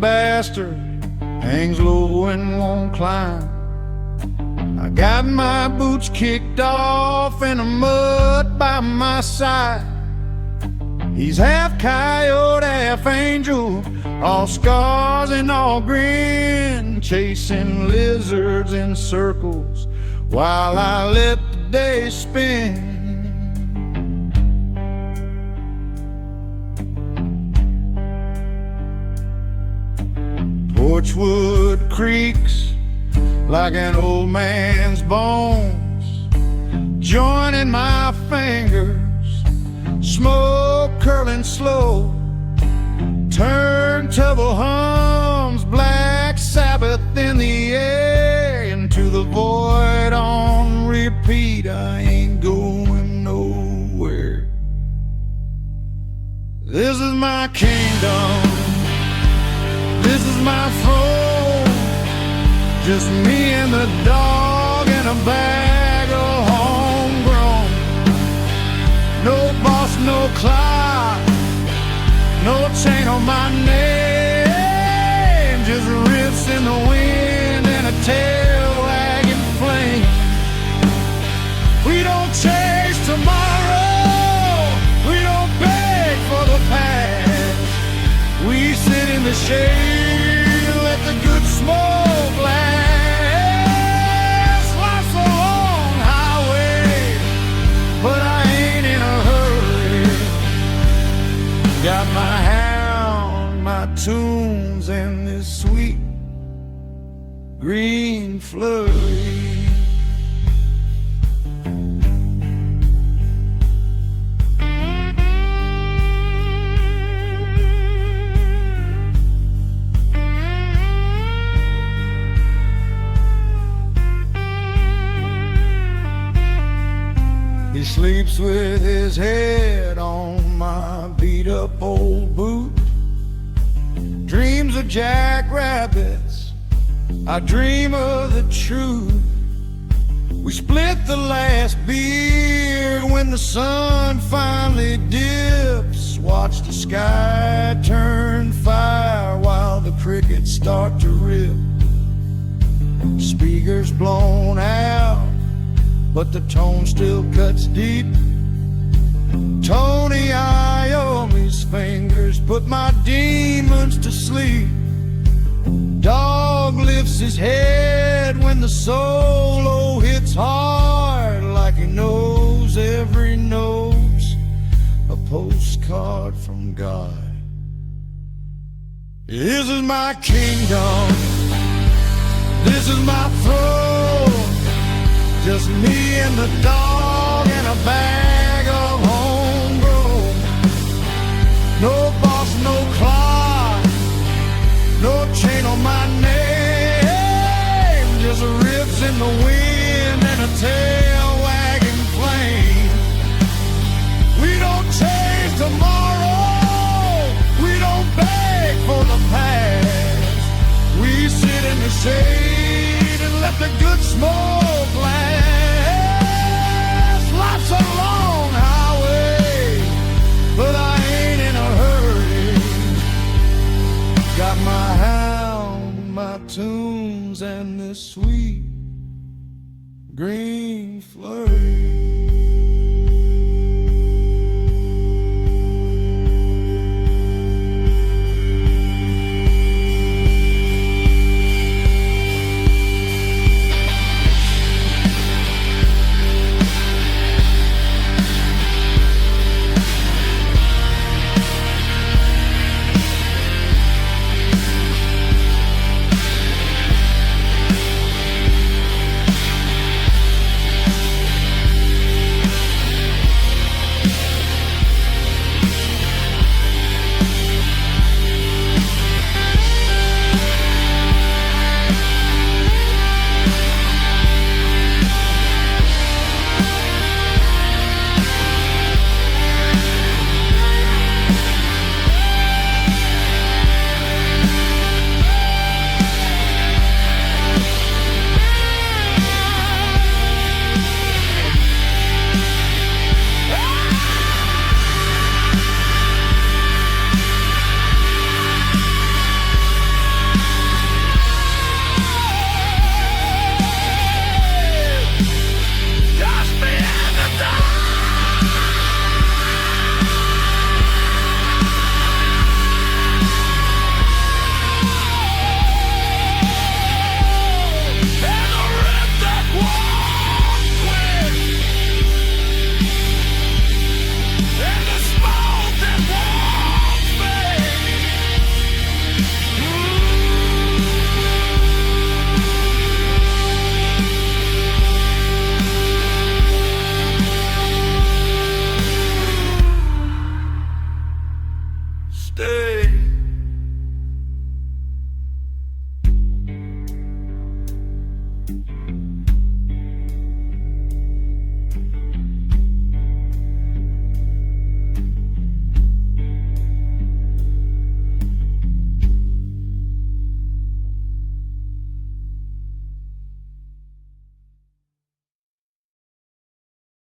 bastard hangs low and won't climb. I got my boots kicked off and a mutt by my side. He's half coyote, half angel, all scars and all grin, chasing lizards in circles while I let the day spin. Porch wood creaks like an old man's bones, joining my fingers, smoke curling slow. Turntable hums black Sabbath in the air, into the void on repeat. I ain't going nowhere. This is my kingdom, this is my throne, just me and the dog and a bag of homegrown. No boss, no clock, no chain on my name, just riffs in the wind and a tail wagging flame. We don't chase tomorrow, we don't beg for the past. We sit in the shade and let the good smoke last. Life's a long highway, but I ain't in a hurry. Got my hound, my tunes, and this sweet green flurry. He sleeps with his head on my beat-up old boot. Dreams of jackrabbits, I dream of the truth. We split the last beer when the sun finally dips. Watch the sky turn fire while the crickets start to rip. Speakers blown out, but the tone still cuts deep. Tony Iommi's fingers put my demons to sleep. Dog lifts his head when the solo hits hard, like he knows every note's a postcard from God. This is my kingdom, this is my throne, just me and the dog and a bag of homegrown. No boss, no clock, no chain on my name, just riffs in the wind and a tail wagging flame. We don't chase tomorrow, we don't beg for the past. We sit in the shade and let the good smoke last. Life's a long highway, but I ain't in a hurry. Got my hound, my tunes, and this sweet green flurry.